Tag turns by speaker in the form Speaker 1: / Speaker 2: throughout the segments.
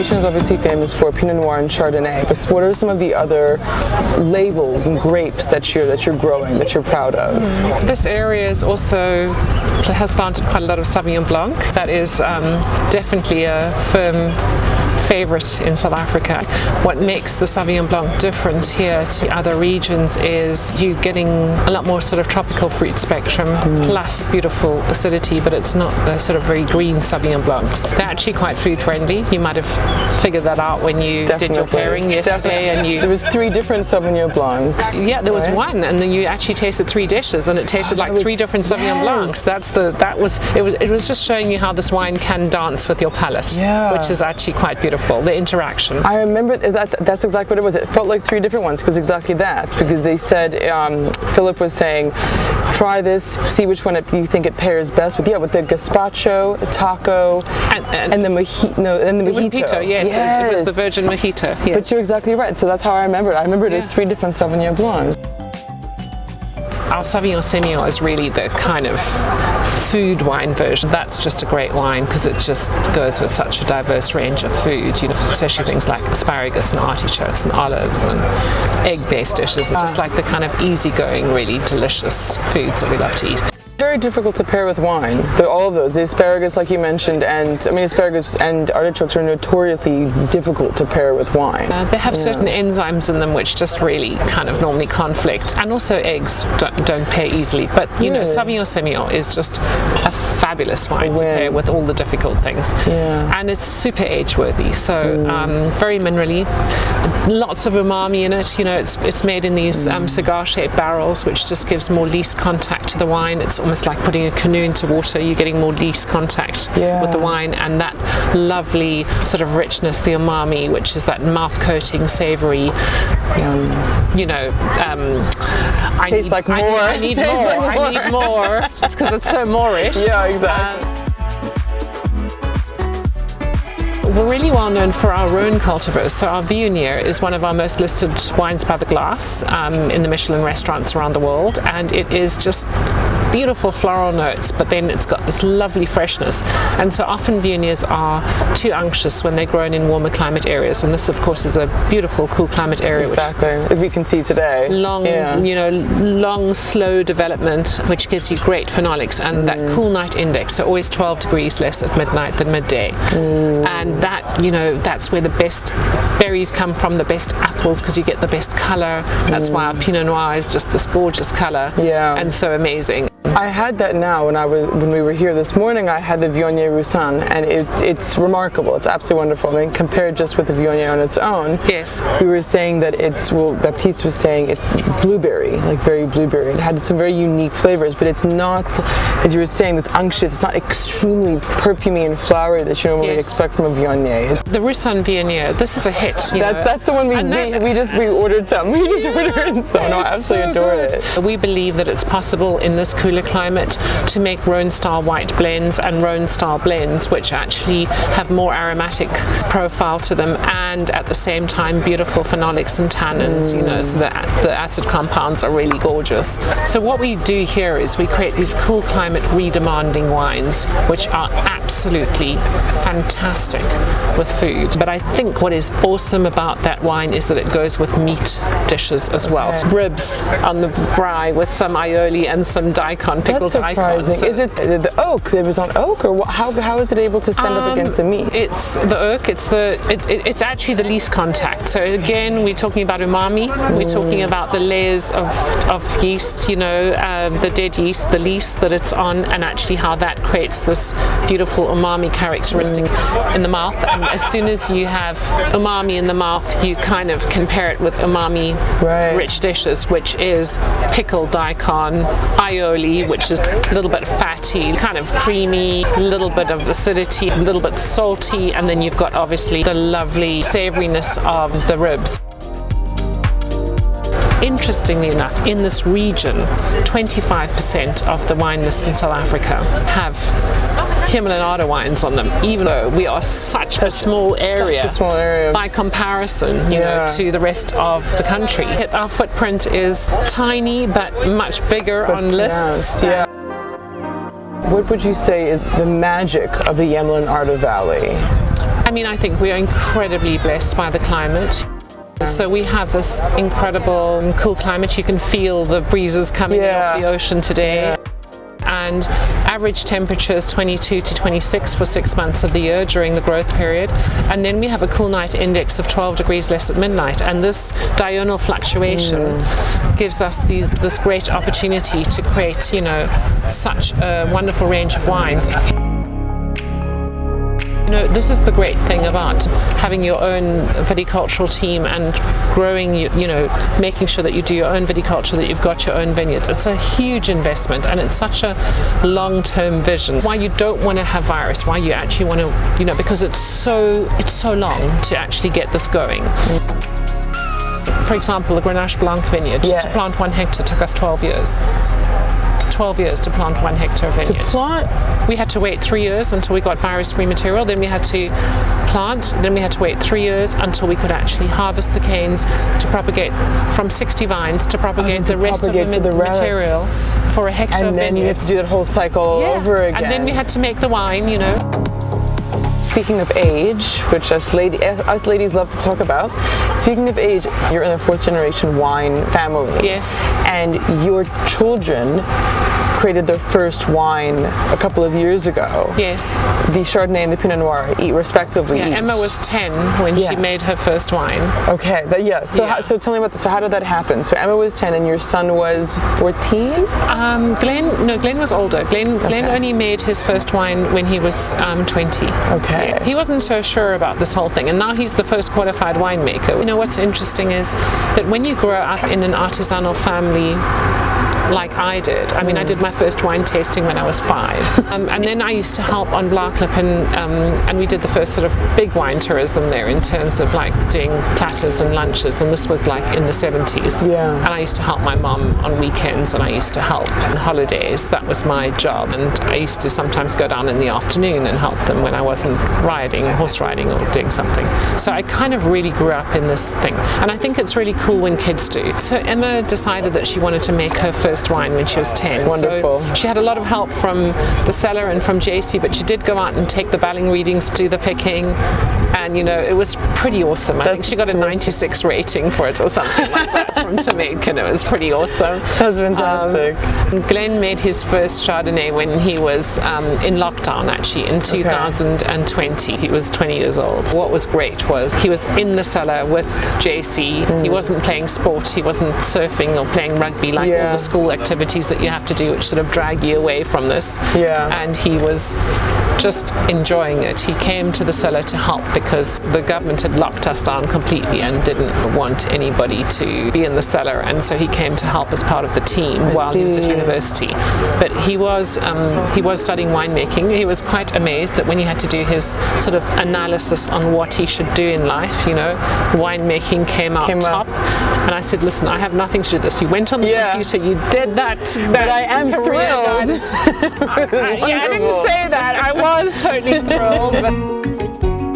Speaker 1: appellation is obviously famous for Pinot Noir and Chardonnay, but what are some of the other labels and grapes that you're growing, that you're proud of?
Speaker 2: This area is also has planted quite a lot of Sauvignon Blanc. That is definitely a firm favorite in South Africa. What makes the Sauvignon Blanc different here to other regions is you're getting a lot more sort of tropical fruit spectrum plus beautiful acidity, but it's not the sort of very green Sauvignon Blancs. They're actually quite food friendly. You might have figured that out when you did your pairing yesterday. And
Speaker 1: there was 3 different Sauvignon Blancs.
Speaker 2: Yeah, there was one, and then you actually tasted 3 dishes, and it tasted like 3 different Sauvignon Blancs. It was just showing you how this wine can dance with your palate, which is actually quite beautiful. The interaction.
Speaker 1: I remember that's exactly what it was. It felt like 3 different ones, because exactly that. Because they said, Philip was saying, try this, see which one you think it pairs best with. Yeah, with the gazpacho, the taco, and the mojito.
Speaker 2: Mojito, yes. It was the virgin mojito. Yes.
Speaker 1: But you're exactly right. So that's how I remember it. I remember it as 3 different Sauvignon Blanc.
Speaker 2: Our Sauvignon Semillon is really the kind of food wine version. That's just a great wine because it just goes with such a diverse range of food, you know, especially things like asparagus and artichokes and olives and egg-based dishes, and just like the kind of easygoing, really delicious foods that we love to eat.
Speaker 1: Very difficult to pair with wine. All of those, the asparagus, like you mentioned, and I mean, asparagus and artichokes are notoriously difficult to pair with wine.
Speaker 2: They have certain enzymes in them which just really kind of normally conflict, and also eggs don't pair easily. But you know, Sauvignon Semillon is just a fabulous wine to pair with all the difficult things, and it's super age-worthy. So very minerally, lots of umami in it. You know, it's made in these cigar-shaped barrels, which just gives more least contact to the wine. It's almost like putting a canoe into water. You're getting more least contact with the wine, and that lovely sort of richness, the umami, which is that mouth-coating, savoury. You know, I need more because it's so Moorish.
Speaker 1: Yeah, exactly.
Speaker 2: We're really well known for our Rhone cultivars. So our Viognier is one of our most listed wines by the glass in the Michelin restaurants around the world, and it is just beautiful floral notes, but then it's got this lovely freshness. And so often Viogniers are too unctuous when they're grown in warmer climate areas, and this of course is a beautiful cool climate area.
Speaker 1: Exactly, we can see today.
Speaker 2: Long slow development, which gives you great phenolics and that cool night index, so always 12 degrees less at midnight than midday. And that, you know, that's where the best berries come from, the best apples, because you get the best color. That's why our Pinot Noir is just this gorgeous color and so amazing.
Speaker 1: I had that now when we were here this morning. I had the Viognier Roussanne, and it's remarkable. It's absolutely wonderful. I mean, compared just with the Viognier on its own.
Speaker 2: Yes.
Speaker 1: We were saying that Baptiste was saying it's blueberry, like very blueberry. It had some very unique flavors, but it's not, as you were saying, it's unctuous. It's not extremely perfumey and flowery that you normally expect from a Viognier.
Speaker 2: The Roussanne Viognier, this is a hit.
Speaker 1: That's the one we ordered some. We just ordered some. No, I absolutely adore it.
Speaker 2: We believe that it's possible in this cooler climate to make Rhone-style white blends and Rhone-style blends, which actually have more aromatic profile to them, and at the same time beautiful phenolics and tannins. You know, so the acid compounds are really gorgeous. So what we do here is we create these cool climate redemanding wines, which are absolutely fantastic with food. But I think what is awesome about that wine is that it goes with meat dishes as well. So ribs on the rye with some aioli and some daikon, pickled daikon.
Speaker 1: So is it the oak? It was on oak, or how is it able to stand up against the meat?
Speaker 2: It's the oak. It's actually the least contact. So again, we're talking about umami. We're talking about the layers of yeast. You know, the dead yeast, the least that it's on, and actually how that creates this beautiful umami characteristic in the mouth. And as soon as you have umami in the mouth, you kind of compare it with umami rich dishes, which is pickled daikon, aioli, which is a little bit fatty, kind of creamy, a little bit of acidity, a little bit salty, and then you've got obviously the lovely savouriness of the ribs. Interestingly enough, in this region, 25% of the wine lists in South Africa have Hemel and Aarde wines on them, even though we are such a small area by comparison, you know, to the rest of the country. Our footprint is tiny, but much bigger on lists.
Speaker 1: What would you say is the magic of the Hemel and Aarde Valley?
Speaker 2: I mean, I think we are incredibly blessed by the climate. So we have this incredible cool climate. You can feel the breezes coming in off the ocean today. And average temperature is 22 to 26 for 6 months of the year during the growth period. And then we have a cool night index of 12 degrees less at midnight. And this diurnal fluctuation gives us this great opportunity to create, you know, such a wonderful range of wines. You know, this is the great thing about having your own viticultural team and growing, you know, making sure that you do your own viticulture, that you've got your own vineyards. It's a huge investment and it's such a long-term vision. Why you don't want to have virus, why you actually want to, you know, because it's so long to actually get this going. For example, the Grenache Blanc vineyard, to plant 1 hectare took us 12 years. 12 years to plant 1 hectare vineyard.
Speaker 1: To plant?
Speaker 2: We had to wait 3 years until we got virus-free material. Then we had to plant. Then we had to wait 3 years until we could actually harvest the canes to propagate from 60 vines to propagate the rest of the material for a hectare vineyard.
Speaker 1: And then you have to do that whole cycle all over again.
Speaker 2: And then we had to make the wine, you know.
Speaker 1: Speaking of age, which us ladies love to talk about, speaking of age, you're in the 4th generation wine family.
Speaker 2: Yes.
Speaker 1: And your children created their first wine a couple of years ago.
Speaker 2: Yes.
Speaker 1: The Chardonnay and the Pinot Noir, respectively.
Speaker 2: Yeah, Emma was 10 when she made her first wine.
Speaker 1: Okay, so tell me about this. So how did that happen? So Emma was 10 and your son was 14?
Speaker 2: Glen was older. Glen only made his first wine when he was 20.
Speaker 1: Okay.
Speaker 2: Yeah, he wasn't so sure about this whole thing, and now he's the first qualified winemaker. You know, what's interesting is that when you grow up in an artisanal family like I did. I mean, I did my first wine tasting when I was 5. And then I used to help on Blaklip, and we did the first sort of big wine tourism there in terms of like doing platters and lunches, and this was like in the 70s. Yeah. And I used to help my mom on weekends, and I used to help on holidays. That was my job, and I used to sometimes go down in the afternoon and help them when I wasn't riding, horse riding or doing something. So I kind of really grew up in this thing, and I think it's really cool when kids do. So Emma decided that she wanted to make her first wine when she was 10.
Speaker 1: Wonderful.
Speaker 2: So she had a lot of help from the cellar and from JC, but she did go out and take the barley readings, do the picking, and you know, it was pretty awesome. I think she got a 96 rating for it or something like that from Jamaica. It was pretty awesome.
Speaker 1: That's fantastic.
Speaker 2: Glen made his first Chardonnay when he was in lockdown, actually, in 2020. He was 20 years old. What was great was he was in the cellar with JC. He wasn't playing sport, he wasn't surfing or playing rugby like all the school activities that you have to do, which sort of drag you away from this. And he was just enjoying it. He came to the cellar to help because the government had locked us down completely and didn't want anybody to be in the cellar, and so he came to help as part of the team while he was at university. But he was studying winemaking. He was quite amazed that when he had to do his sort of analysis on what he should do in life, you know, winemaking came out top. And I said, listen, I have nothing to do with this. You went on the computer, you did that.
Speaker 1: But I am thrilled.
Speaker 2: I didn't say that. I was totally thrilled.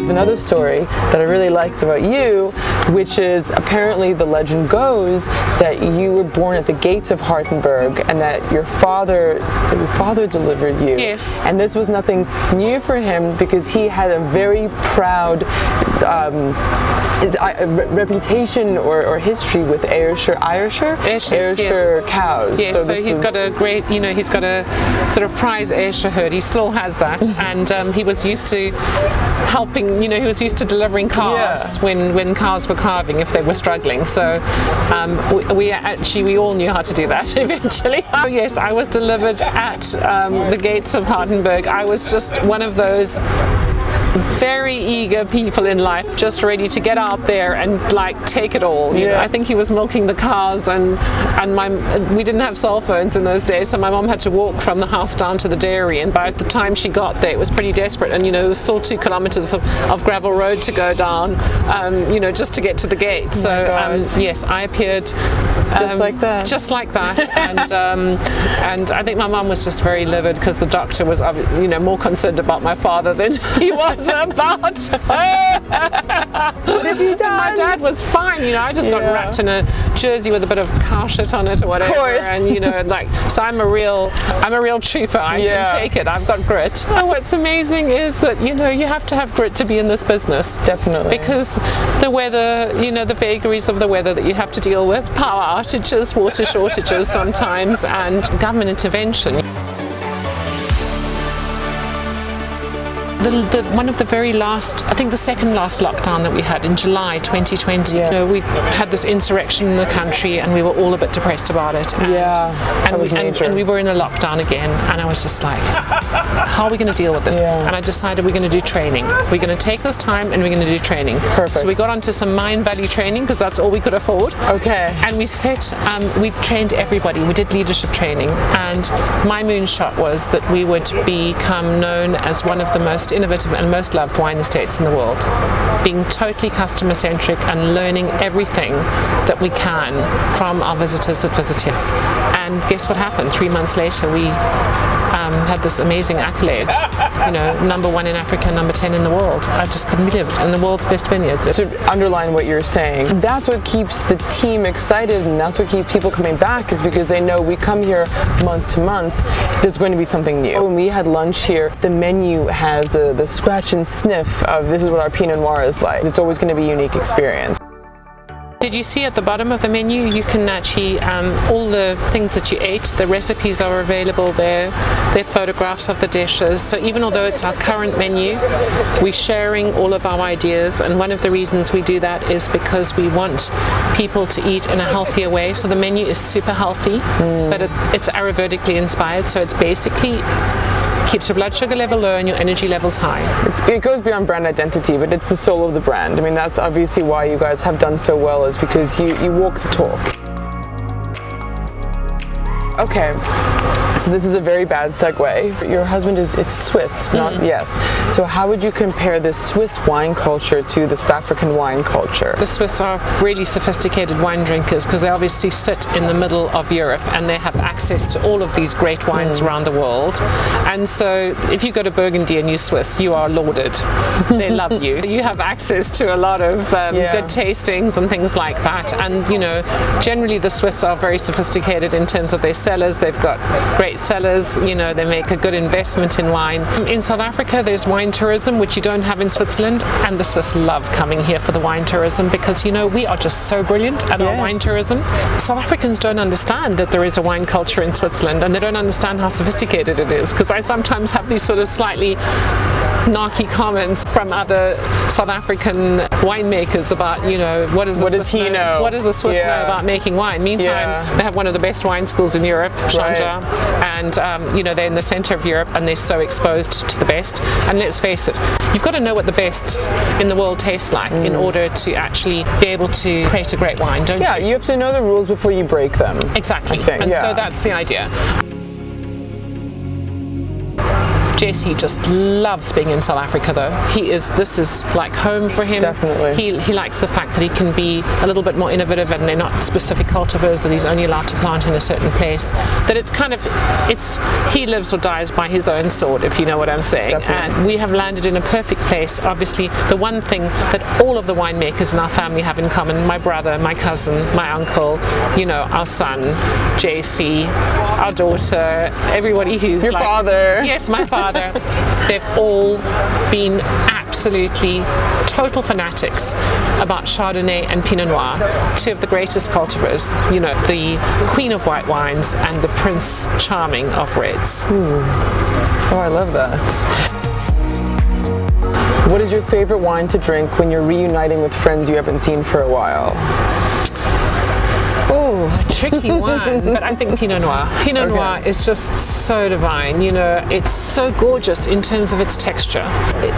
Speaker 1: There's another story that I really liked about you, which is apparently the legend goes that you were born at the gates of Hartenberg and that your father delivered you.
Speaker 2: Yes.
Speaker 1: And this was nothing new for him because he had a very proud reputation or history with Ayrshire cows.
Speaker 2: Yes, so he's got a great, you know, he's got a sort of prize Ayrshire herd. He still has that, and he was used to helping, you know, he was used to delivering calves when cows were calving if they were struggling. So we all knew how to do that eventually. Oh yes, I was delivered at the gates of Hartenberg. I was just one of those very eager people in life, just ready to get out there and like take it all. You know, I think he was milking the cows, and we didn't have cell phones in those days, so my mom had to walk from the house down to the dairy, and by the time she got there it was pretty desperate, and you know, there was still 2 kilometers of gravel road to go down, you know, just to get to the gate. So yes, I appeared
Speaker 1: just like that.
Speaker 2: And I think my mom was just very livid because the doctor was, you know, more concerned about my father than he was about.
Speaker 1: What have you done?
Speaker 2: My dad was fine, you know. I just got wrapped in a jersey with a bit of cow shit on it or whatever.
Speaker 1: Of course.
Speaker 2: And you know, like, so I'm a real trooper. I can take it. I've got grit. And what's amazing is that, you know, you have to have grit to be be in this business.
Speaker 1: Definitely.
Speaker 2: Because the weather, the vagaries of the weather that you have to deal with, power outages, water shortages sometimes, and government intervention. One of the very last, I think the second last lockdown that we had in July 2020, we had this insurrection in the country and we were all a bit depressed about it. And we were in a lockdown again, and I was just like, how are we going to deal with this? And I decided we're going to do training. We're going to take this time and we're going to do training.
Speaker 1: Perfect.
Speaker 2: So we got onto some Mind Valley training because that's all we could afford.
Speaker 1: Okay.
Speaker 2: And we trained everybody. We did leadership training, and my moonshot was that we would become known as one of the most innovative and most loved wine estates in the world, being totally customer centric and learning everything that we can from our visitors that visit us. And guess what happened? 3 months later, we had this amazing accolade, #1 in Africa, #10 in the world. I just couldn't believe it. In the world's best vineyards.
Speaker 1: To underline what you're saying, that's what keeps the team excited, and that's what keeps people coming back, is because they know we come here month to month, there's going to be something new. When we had lunch here, the menu has the scratch and sniff of this is what our Pinot Noir is like. It's always going to be a unique experience.
Speaker 2: Did you see at the bottom of the menu, you can actually, all the things that you ate, the recipes are available there. They're photographs of the dishes. So even although it's our current menu, we're sharing all of our ideas. And one of the reasons we do that is because we want people to eat in a healthier way. So the menu is super healthy, but it's Ayurvedically inspired. So it's basically keeps your blood sugar level low and your energy levels high.
Speaker 1: It goes beyond brand identity, but it's the soul of the brand. I mean, that's obviously why you guys have done so well, is because you walk the talk. Okay, so this is a very bad segue. Your husband is Swiss, not yes. So how would you compare the Swiss wine culture to the South African wine culture?
Speaker 2: The Swiss are really sophisticated wine drinkers because they obviously sit in the middle of Europe and they have access to all of these great wines around the world. And so if you go to Burgundy and you're Swiss, you are lauded. They love you. You have access to a lot of good tastings and things like that. And generally the Swiss are very sophisticated in terms of their cellars. They've got great cellars, they make a good investment in wine. In South Africa there's wine tourism, which you don't have in Switzerland, and the Swiss love coming here for the wine tourism because we are just so brilliant at our wine tourism. South Africans don't understand that there is a wine culture in Switzerland, and they don't understand how sophisticated it is, because I sometimes have these sort of slightly narky comments from other South African winemakers about, what does the Swiss know about making wine. Meantime, they have one of the best wine schools in Europe, Shanja, and they're in the center of Europe and they're so exposed to the best. And let's face it, you've got to know what the best in the world tastes like in order to actually be able to create a great wine, don't you?
Speaker 1: Yeah, you have to know the rules before you break them.
Speaker 2: Exactly. And so that's the idea. JC just loves being in South Africa though. This is like home for him.
Speaker 1: Definitely.
Speaker 2: He likes the fact that he can be a little bit more innovative and they're not specific cultivars that he's only allowed to plant in a certain place. That he lives or dies by his own sword, if you know what I'm saying.
Speaker 1: Definitely.
Speaker 2: And we have landed in a perfect place. Obviously, the one thing that all of the winemakers in our family have in common, my brother, my cousin, my uncle, our son, JC, our daughter, everybody who's
Speaker 1: your father.
Speaker 2: Yes, my father. They've all been absolutely total fanatics about Chardonnay and Pinot Noir, two of the greatest cultivars, the queen of white wines and the prince charming of reds.
Speaker 1: Oh, I love that. What is your favorite wine to drink when you're reuniting with friends you haven't seen for a while?
Speaker 2: Oh, a tricky one, but I think Pinot Noir. Pinot Noir is just so divine, it's so gorgeous in terms of its texture.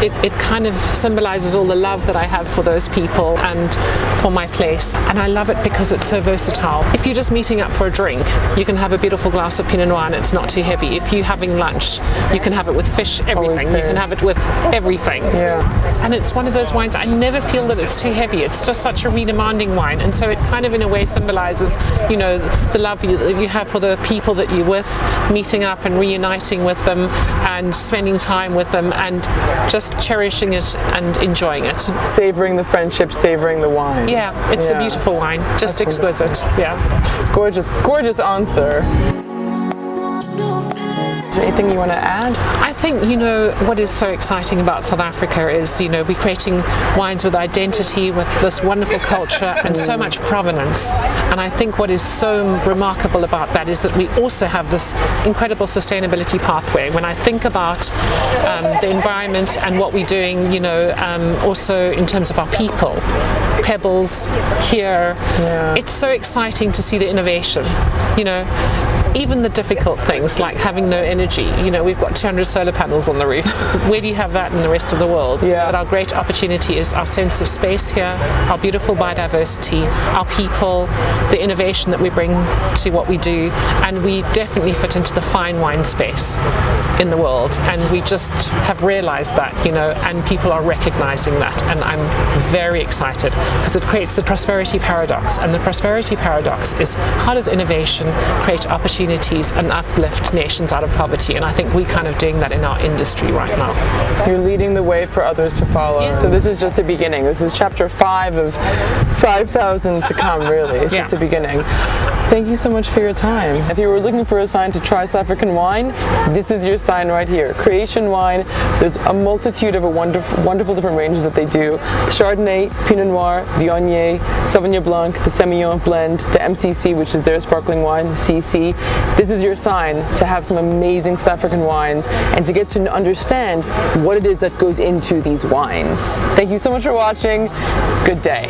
Speaker 2: It kind of symbolizes all the love that I have for those people and for my place. And I love it because it's so versatile. If you're just meeting up for a drink, you can have a beautiful glass of Pinot Noir and it's not too heavy. If you're having lunch, you can have it with fish, everything. You can have it with everything.
Speaker 1: Yeah.
Speaker 2: And it's one of those wines, I never feel that it's too heavy. It's just such a redemanding wine. And so it kind of in a way symbolizes, the love you have for the people that you're with, meeting up and reuniting with them and spending time with them and just cherishing it and enjoying it.
Speaker 1: Savoring the friendship, savoring the wine.
Speaker 2: Yeah, it's a beautiful wine, just exquisite. Yeah.
Speaker 1: It's gorgeous, gorgeous answer. there anything you want to add?
Speaker 2: I think, what is so exciting about South Africa is, we're creating wines with identity, with this wonderful culture and so much provenance. And I think what is so remarkable about that is that we also have this incredible sustainability pathway. When I think about the environment and what we're doing, also in terms of our people, pebbles here, it's so exciting to see the innovation, even the difficult things like having no energy. We've got 200 solar panels on the roof. Where do you have that in the rest of the world? But our great opportunity is our sense of space here, our beautiful biodiversity, our people, the innovation that we bring to what we do, and we definitely fit into the fine wine space in the world, and we just have realized that, and people are recognizing that, and I'm very excited because it creates the prosperity paradox. And the prosperity paradox is, how does innovation create opportunities and uplift nations out of poverty? And I think we're kind of doing that in our industry right now.
Speaker 1: You're leading the way for others to follow. So this is just the beginning. This is chapter 5 of 5,000 to come, really. It's just the beginning. Thank you so much for your time. If you were looking for a sign to try South African wine, this is your sign right here. Creation Wine. There's a multitude of wonderful different ranges that they do. Chardonnay, Pinot Noir, Viognier, Sauvignon Blanc, the Semillon blend, the MCC, which is their sparkling wine, CC. This is your sign to have some amazing South African wines and to get to understand what it is that goes into these wines. Thank you so much for watching. Good day.